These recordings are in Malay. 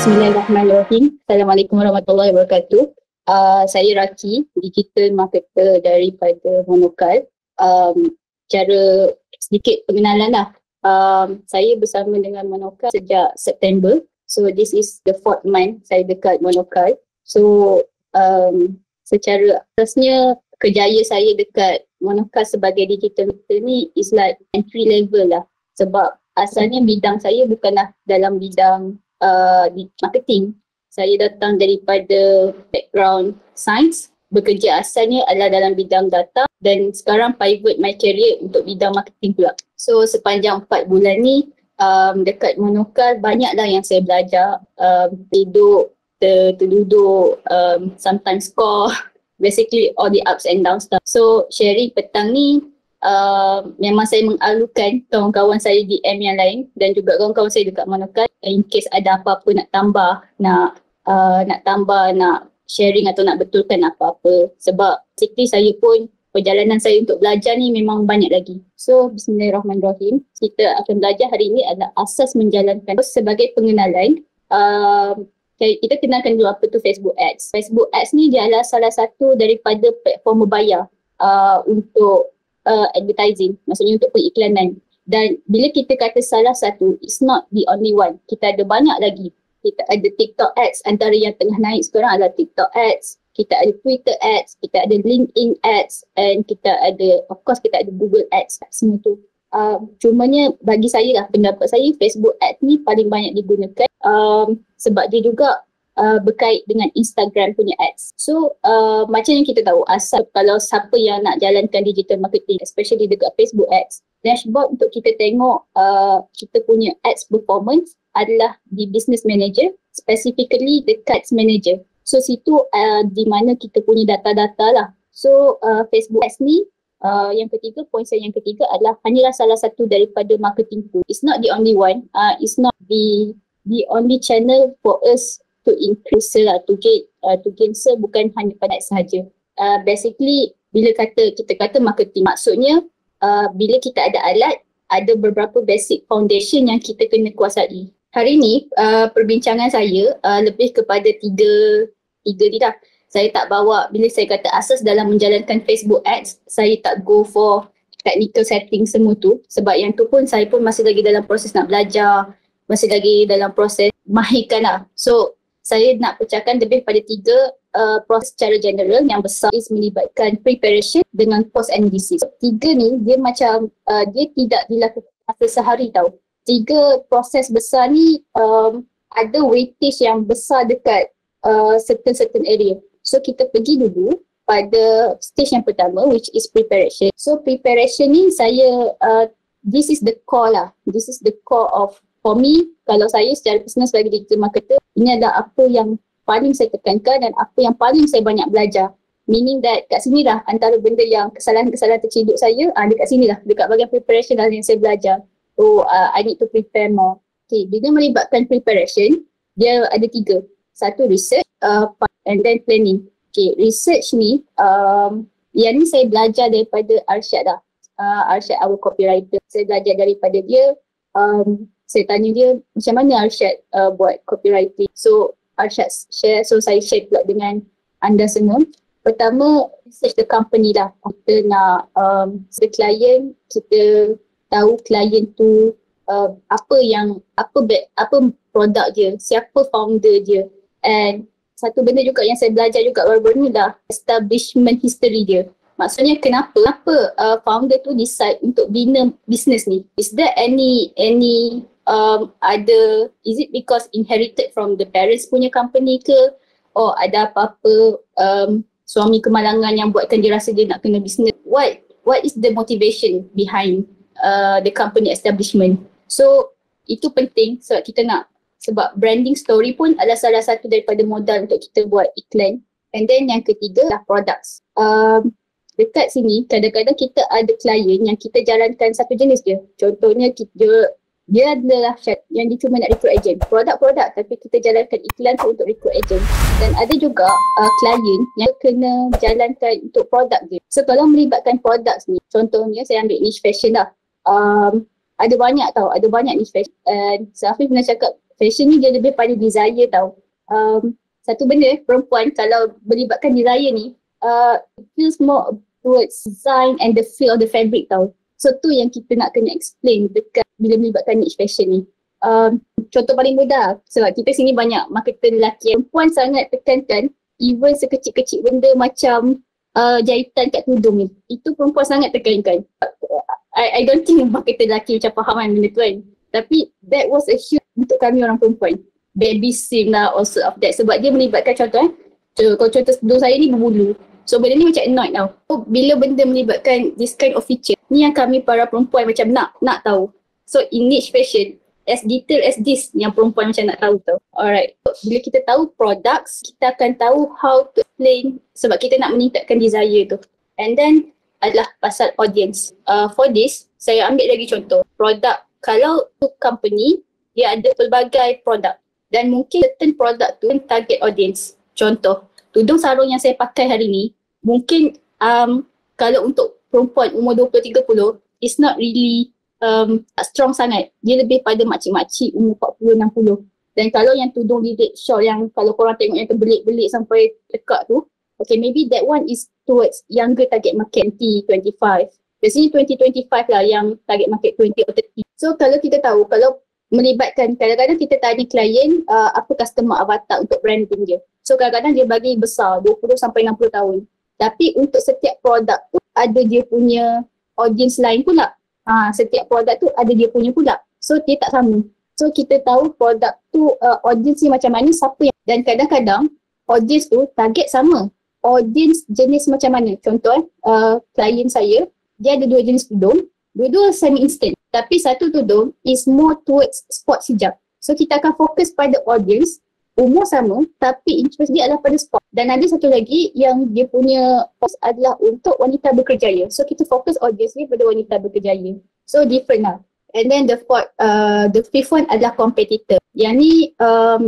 Bismillahirrahmanirrahim. Assalamualaikum warahmatullahi wabarakatuh. Saya Raki, digital marketer daripada Monokal. Cara sedikit pengenalan lah. Saya bersama dengan Monokal sejak September. So this is the 4th month saya dekat Monokal. So secara asasnya kerjaya saya dekat Monokal sebagai digital marketer ni is like entry level lah. Sebab asalnya bidang saya bukanlah dalam bidang di marketing. Saya datang daripada background science, bekerja asalnya adalah dalam bidang data dan sekarang pivot my career untuk bidang marketing pula. So sepanjang 4 bulan ni dekat Monokal banyaklah yang saya belajar, terduduk, sometimes score, basically all the ups and downs stuff. So sharing petang ni memang saya mengalukan kawan-kawan saya di M yang lain dan juga kawan-kawan saya dekat Monokal in case ada apa-apa nak tambah, nak sharing atau nak betulkan apa-apa. Sebab basically saya pun perjalanan saya untuk belajar ni memang banyak lagi. So bismillahirrahmanirrahim, kita akan belajar hari ini adalah asas menjalankan. Sebagai pengenalan, kita kenalkan dulu apa tu Facebook Ads. Facebook Ads ni dia adalah salah satu daripada platform berbayar untuk advertising, maksudnya untuk periklanan. Dan bila kita kata salah satu, it's not the only one. Kita ada banyak lagi. Kita ada TikTok Ads, antara yang tengah naik sekarang adalah TikTok Ads. Kita ada Twitter Ads, kita ada LinkedIn Ads, and kita ada, of course kita ada Google Ads, semua tu. Cumanya bagi saya lah, pendapat saya Facebook Ads ni paling banyak digunakan sebab dia juga berkait dengan Instagram punya ads. So macam yang kita tahu, asal kalau siapa yang nak jalankan digital marketing, especially dekat Facebook ads, dashboard untuk kita tengok kita punya ads performance adalah di business manager, specifically the ads manager. So situ di mana kita punya data-data lah. So Facebook ads ni poin saya yang ketiga adalah hanyalah salah satu daripada marketing tool. It's not the only one. It's not the only channel for us to increase to gain sale, bukan hanya pada ads sahaja. Basically bila kita kata marketing, maksudnya bila kita ada alat, ada beberapa basic foundation yang kita kena kuasai. Hari ni perbincangan saya lebih kepada tiga ni dah. Saya tak bawa, bila saya kata asas dalam menjalankan Facebook ads, saya tak go for technical setting semua tu, sebab yang tu pun saya pun masih lagi dalam proses nak belajar, masih lagi dalam proses mahirkan lah. So saya nak pecahkan lebih pada 3 proses secara general. Yang besar is melibatkan preparation dengan post analysis. 3 ni dia macam dia tidak dilakukan masa sehari tau. 3 proses besar ni ada weightage yang besar dekat certain area. So kita pergi dulu pada stage yang pertama, which is preparation. So preparation ni saya this is the core lah. This is the core of, for me, kalau saya secara personal sebagai digital marketer, ini adalah apa yang paling saya tekankan dan apa yang paling saya banyak belajar. Meaning that kat sini lah antara benda yang kesalahan-kesalahan terciduk saya, dekat sini lah, dekat bahagian preparation lah yang saya belajar. So I need to prepare more. Okay, bila melibatkan preparation, dia ada 3. Satu research, and then planning. Okay, research ni, yang ni saya belajar daripada Arsyad lah. Arsyad, our copywriter. Saya belajar daripada dia. Saya tanya dia macam mana Arsyad buat copywriting. So Arsyad share, so saya share pula dengan anda semua. Pertama, research the company lah. Kita nak the client, kita tahu klien tu apa produk dia, siapa founder dia. And satu benda juga yang saya belajar juga baru-baru ni dah establishment history dia. Maksudnya kenapa founder tu decide untuk bina business ni? Is there any is it because inherited from the parents punya company ke? Or ada apa-apa suami kemalangan yang buatkan dia rasa dia nak kena business? What is the motivation behind the company establishment? So itu penting sebab branding story pun adalah salah satu daripada modal untuk kita buat iklan. And then yang ketiga lah products. Dekat sini kadang-kadang kita ada klien yang kita jalankan satu jenis je. Contohnya dia adalah yang dia cuma nak recruit agent, produk-produk, tapi kita jalankan iklan tu untuk recruit agent. Dan ada juga klien yang kena jalankan untuk produk dia. So kalau melibatkan products ni, contohnya saya ambil niche fashion lah. Ada banyak niche fashion. And Safi pernah cakap fashion ni dia lebih pada desire tau. Satu benda perempuan kalau melibatkan desire ni, it feels more towards design and the feel of the fabric tau. So tu yang kita nak kena explain dekat bila melibatkan niche fashion ni. Contoh paling mudah, sebab kita sini banyak marketer lelaki, perempuan sangat tekankan even sekecil-kecil benda macam jahitan kat tudung ni, itu perempuan sangat tekankan. I don't think marketer lelaki macam faham kan benda tu kan, tapi that was a huge untuk kami orang perempuan. Baby seam lah, also of that, sebab dia melibatkan contoh kalau contoh tudung saya ni berbulu, so benda ni macam annoyed tau. So bila benda melibatkan this kind of feature ni yang kami para perempuan macam nak tahu. So in niche fashion, as detail as this yang perempuan macam nak tahu tau. Alright, bila kita tahu products, kita akan tahu how to explain, sebab kita nak meningkatkan desire tu. And then adalah pasal audience. For this, saya ambil lagi contoh produk. Kalau tu company, dia ada pelbagai produk dan mungkin certain produk tu target audience. Contoh, tudung sarung yang saya pakai hari ni, mungkin kalau untuk perempuan umur 20-30, it's not really strong sangat. Dia lebih pada makcik-makcik umur 40-60. Dan kalau yang tudung lilit shawl yang kalau korang tengok yang terbelit-belit sampai dekat tu, okay, maybe that one is towards younger target market 20-25. Biasanya 20-25 lah yang target market 20 or 30. So kalau kita tahu, kalau melibatkan, kadang-kadang kita tanya klien apa customer avatar untuk branding dia. So kadang-kadang dia bagi besar 20-60 tahun. Tapi untuk setiap produk tu ada dia punya audience lain pula. Setiap produk tu ada dia punya pula. So dia tak sama. So kita tahu produk tu audience ni macam mana, siapa yang, dan kadang-kadang audience tu target sama. Audience jenis macam mana. Contoh klien saya, dia ada 2 jenis tudung. Dua-dua semi instant. Tapi satu tudung is more towards sports hijab. So kita akan fokus pada audience umur sama tapi interest dia adalah pada sport. Dan ada satu lagi yang dia punya fokus adalah untuk wanita berkerjaya. So kita fokus audience ni pada wanita berkerjaya. So different lah. And then the fifth one adalah competitor. Yang ni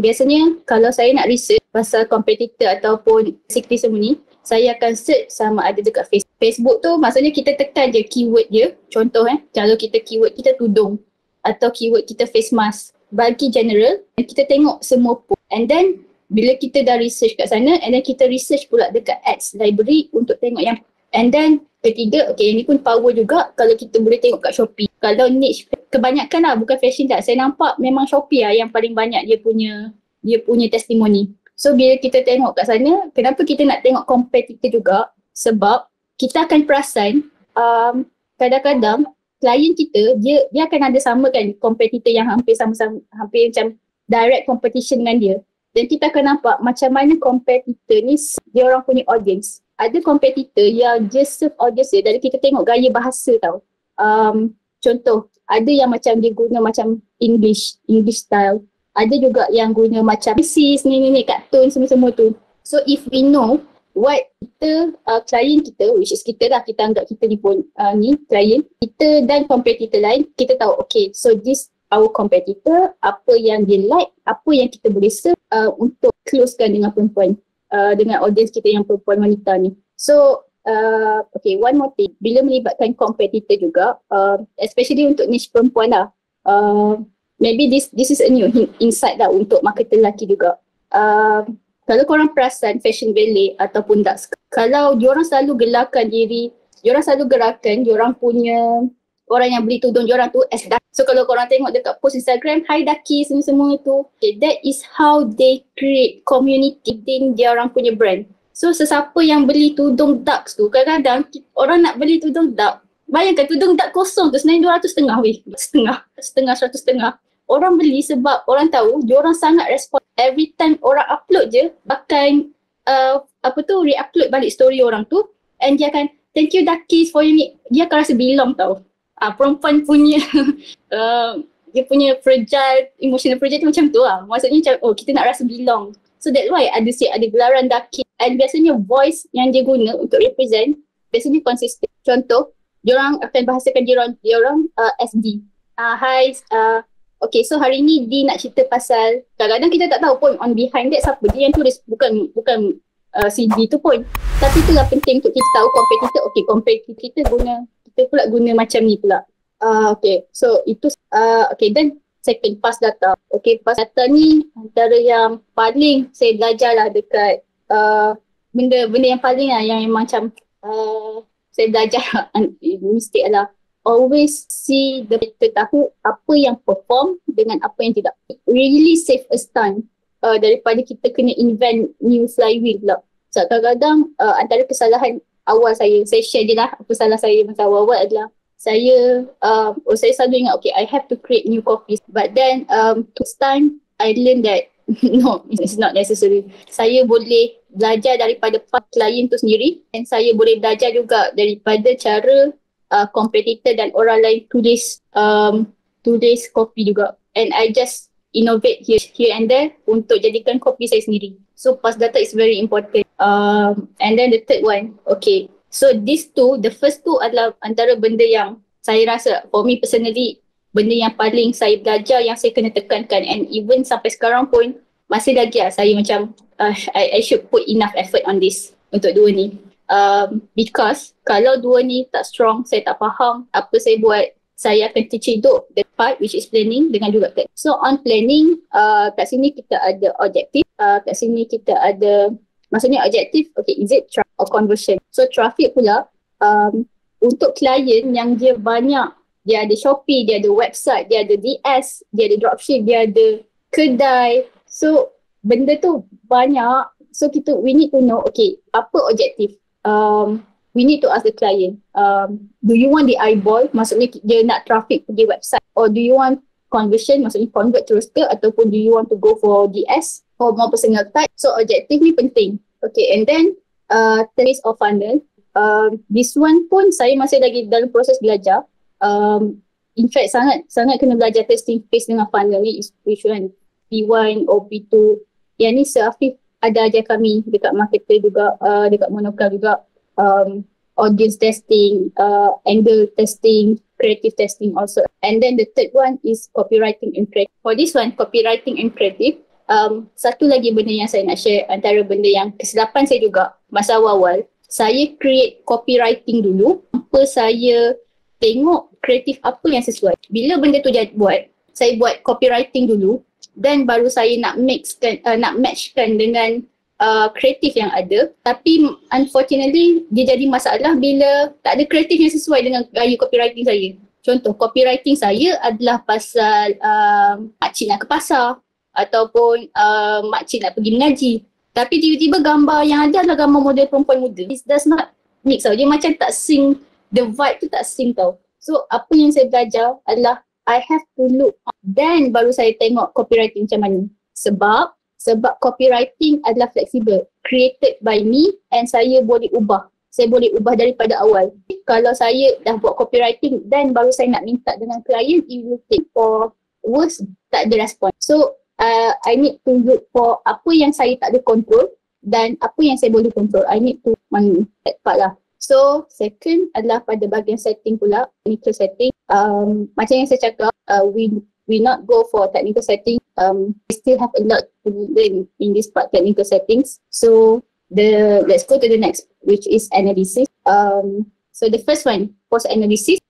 biasanya kalau saya nak research pasal competitor ataupun sikti semua ni, saya akan search sama ada dekat Facebook. Facebook tu maksudnya kita tekan je keyword dia. Contoh kalau kita keyword kita tudung atau keyword kita face mask. Bagi general, dan kita tengok semua post. And then bila kita dah research kat sana, and then kita research pula dekat ads library untuk tengok yang, and then ketiga, okay, yang ni pun power juga kalau kita boleh tengok kat Shopee. Kalau niche, kebanyakan lah, bukan fashion tak, saya nampak memang Shopee lah yang paling banyak dia punya testimoni. So bila kita tengok kat sana, kenapa kita nak tengok competitor juga? Sebab kita akan perasan kadang-kadang klien kita, dia akan ada sama kan competitor yang hampir sama-sama, hampir macam direct competition dengan dia. Dan kita akan nampak macam mana competitor ni dia orang punya audience. Ada competitor yang just serve audience dia dari kita tengok gaya bahasa tau. Contoh, ada yang macam dia guna macam English style. Ada juga yang guna macam sis, ni kartun semua-semua tu. So if we know what kita, klien kita, which is kita lah, kita anggap kita ni pun ni klien, kita dan competitor lain, kita tahu okay, so this our competitor, apa yang dia like, apa yang kita boleh serve untuk closekan dengan perempuan, dengan audience kita yang perempuan wanita ni. So okay, one more thing, bila melibatkan competitor juga, especially untuk niche perempuan lah, maybe this is a new insight lah untuk marketer lelaki juga. Kalau korang perasan fashion valet ataupun Dux, kalau diorang selalu gelarkan diri, diorang selalu gerakkan diorang punya orang yang beli tudung diorang tu as Dux. So kalau korang tengok dekat post Instagram, hi Ducky semua tu, okay, that is how they create community within diorang punya brand. So sesiapa yang beli tudung Dux tu, kadang-kadang orang nak beli tudung Dux, bayangkan tudung Dux kosong tu sebenarnya 200 weh, setengah 100. Orang beli sebab orang tahu diorang sangat respon. Every time orang upload je, bahkan re-upload balik story orang tu, and dia akan thank you Ducky for you. Dia akan rasa belong tau. Perempuan punya dia punya emotional fragile tu macam tu lah. Maksudnya macam oh kita nak rasa belong. So that's why ada gelaran Ducky. And biasanya voice yang dia guna untuk represent biasanya konsisten. Contoh, diorang akan bahasakan diorang SD. Hi, okay, so hari ni Di nak cerita pasal, kadang-kadang kita tak tahu pun on behind that siapa dia yang tulis, bukan si D tu pun. Tapi itulah penting untuk kita tahu competitor. Okay, competitor kita pula guna macam ni pula. Okay, so itu okay, then second pass data. Okay, pass data ni antara yang paling saya belajar lah dekat benda yang paling lah yang macam saya belajar mistake lah. Always see kita tahu apa yang perform dengan apa yang tidak. Really save us time daripada kita kena invent new flywheel pula. So kadang-kadang antara kesalahan awal saya share je lah apa salah saya masa awal-awal adalah saya selalu ingat okay I have to create new copies, but then this time I learned that no, it's not necessary. Saya boleh belajar daripada klien tu sendiri, dan saya boleh belajar juga daripada cara competitor dan orang lain tulis copy juga, and I just innovate here and there untuk jadikan copy saya sendiri. So pass data is very important. And then the third one, okay, so these two, the first two adalah antara benda yang saya rasa for me personally benda yang paling saya belajar yang saya kena tekankan, and even sampai sekarang pun masih lagi lah saya macam I should put enough effort on this untuk dua ni. Because kalau dua ni tak strong, saya tak faham apa saya buat, saya akan terciduk the part which is planning dengan juga tech. So on planning, kat sini kita ada objektif, kat sini kita ada, maksudnya objektif, okay, is it traffic or conversion? So traffic pula untuk klien yang dia banyak, dia ada Shopee, dia ada website, dia ada DS, dia ada dropship, dia ada kedai. So benda tu banyak. So we need to know, okay, apa objektif? We need to ask the client, do you want the eyeball, maksudnya dia nak traffic pergi website, or do you want conversion, maksudnya convert terus ke, ataupun do you want to go for DS or more personal type? So objektif ni penting. Okay, and then taste of funnel, this one pun saya masih lagi dalam proses belajar. In fact sangat kena belajar testing phase dengan funnel ni, which one, P1 or P2. Yang ni Afif ada ajar kami dekat marketer juga, dekat Monokal juga. Audience testing, angle testing, creative testing also. And then the third one is copywriting and creative. For this one, copywriting and creative, satu lagi benda yang saya nak share, antara benda yang kesilapan saya juga masa awal-awal, saya create copywriting dulu, apa saya tengok kreatif apa yang sesuai. Bila benda tu buat, saya buat copywriting dulu, dan baru saya nak matchkan dengan kreatif yang ada. Tapi unfortunately dia jadi masalah bila tak ada kreatif yang sesuai dengan gaya copywriting saya. Contoh, copywriting saya adalah pasal makcik nak ke pasar, ataupun makcik nak pergi mengaji, tapi tiba-tiba gambar yang ada adalah gambar model perempuan muda. It does not mix tau, dia macam tak sync, the vibe tu tak sync tau. So apa yang saya belajar adalah I have to look, dan baru saya tengok copywriting macam mana. Sebab copywriting adalah flexible, created by me, and saya boleh ubah. Saya boleh ubah daripada awal. Kalau saya dah buat copywriting dan baru saya nak minta dengan klien, it will take for worse, tak ada respon. So I need to look for apa yang saya tak ada control dan apa yang saya boleh control. I need to that part lah. So second adalah pada bahagian setting pula, technical setting. Macam yang saya cakap, we not go for technical setting. We still have a lot to learn in this part, technical settings. So let's go to the next, which is analysis. So the first one, post analysis.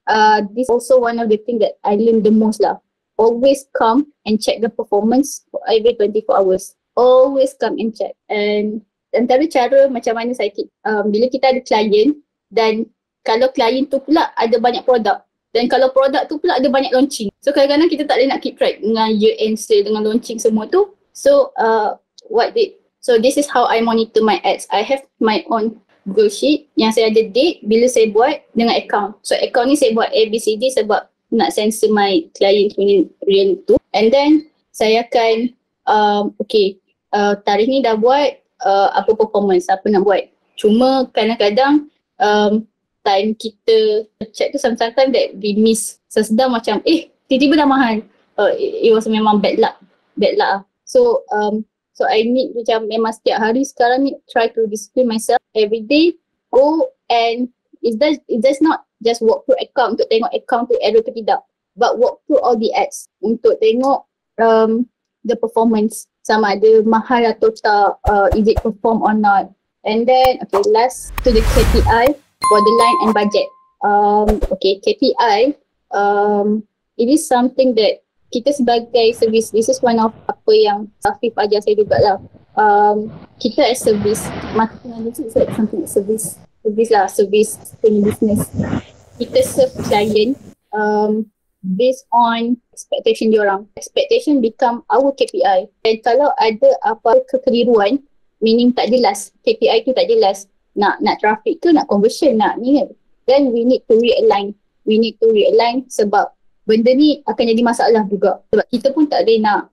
This is also one of the things that I learned the most lah. Always come and check the performance for every 24 hours. Always come and check. And antara cara macam mana saya bila kita ada klien, dan kalau klien tu pula ada banyak produk, dan kalau produk tu pula ada banyak launching. So kadang-kadang kita tak boleh nak keep track dengan year end sale, dengan launching semua tu. So so this is how I monitor my ads. I have my own Google Sheet yang saya ada date bila saya buat dengan account. So account ni saya buat ABCD sebab nak sensor my client punya real tu. And then saya akan tarikh ni dah buat, apa performance, apa nak buat. Cuma kadang-kadang time kita check tu sometimes that we miss. Sesedar macam tiba-tiba dah mahal. It was memang bad luck lah. So I need macam memang setiap hari sekarang ni try to discipline myself every day, go and it does not just walk through account untuk tengok account tu error ke tidak, but walk through all the ads untuk tengok the performance, sama ada mahal atau tak, is it perform or not. And then last to the KPI, borderline and budget. KPI, it is something that kita sebagai service, this is one of apa yang Safif ajar saya jugalah. Kita as service, marketing analytics is like something like service punya business. Kita serve client based on expectation diorang. Expectation become our KPI. Dan kalau ada apa kekeliruan, meaning tak jelas, KPI tu tak jelas, nak traffic ke, nak conversion, nak ni, then we need to realign. We need to realign sebab benda ni akan jadi masalah juga. Sebab kita pun tak boleh nak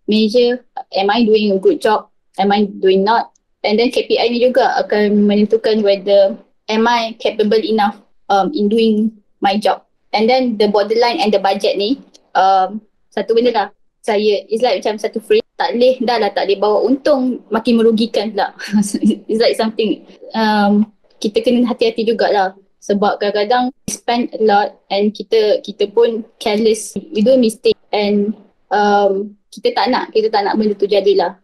measure, am I doing a good job, am I doing not, and then KPI ni juga akan menentukan whether am I capable enough in doing my job. And then the borderline and the budget ni, satu benda lah, saya, it's like macam satu phrase, tak boleh bawa untung, makin merugikan pula. It's like something, kita kena hati-hati jugalah. Sebab kadang-kadang spend a lot and kita pun careless, we do mistake and kita tak nak benda tu jadilah.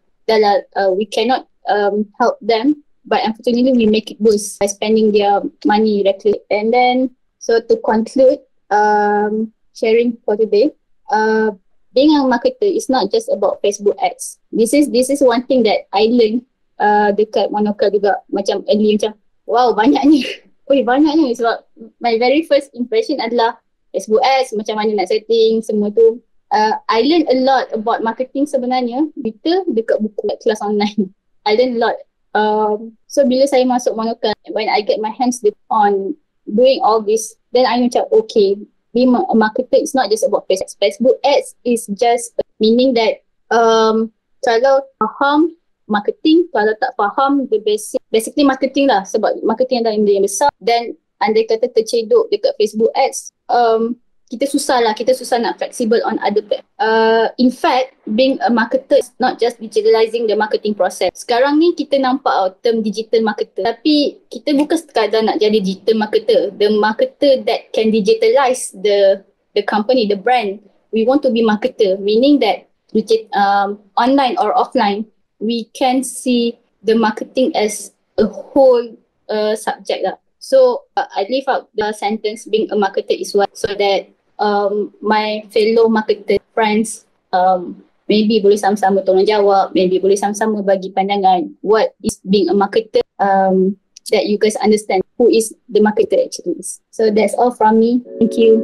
We cannot help them, but unfortunately we make it worse by spending their money recklessly. And then, so to conclude, sharing for today, being a marketer is not just about Facebook ads. This is one thing that I learned dekat Monocle juga, macam early, macam wow, banyaknya. Banyaknya sebab my very first impression adalah Facebook ads, macam mana nak setting semua tu. I learned a lot about marketing sebenarnya dekat buku kelas online. I learned a lot. So bila saya masuk Monocle, when I get my hands on doing all this, then I macam okay, being a marketer is not just about Facebook ads, is just meaning that kalau faham marketing, kalau tak faham the basically marketing lah, sebab marketing adalah benda yang besar, dan andai kata tercedok dekat Facebook ads, kita susah nak flexible on other platform. In fact, being a marketer is not just digitalizing the marketing process. Sekarang ni kita nampak term digital marketer, tapi kita bukan sekadar nak jadi digital marketer, the marketer that can digitalize the company, the brand. We want to be marketer, meaning that online or offline, we can see the marketing as a whole subject lah. So I leave out the sentence being a marketer is what, so that my fellow marketer friends maybe boleh sama-sama tolong jawab, maybe boleh sama-sama bagi pandangan what is being a marketer, that you guys understand who is the marketer actually is. So that's all from me. Thank you.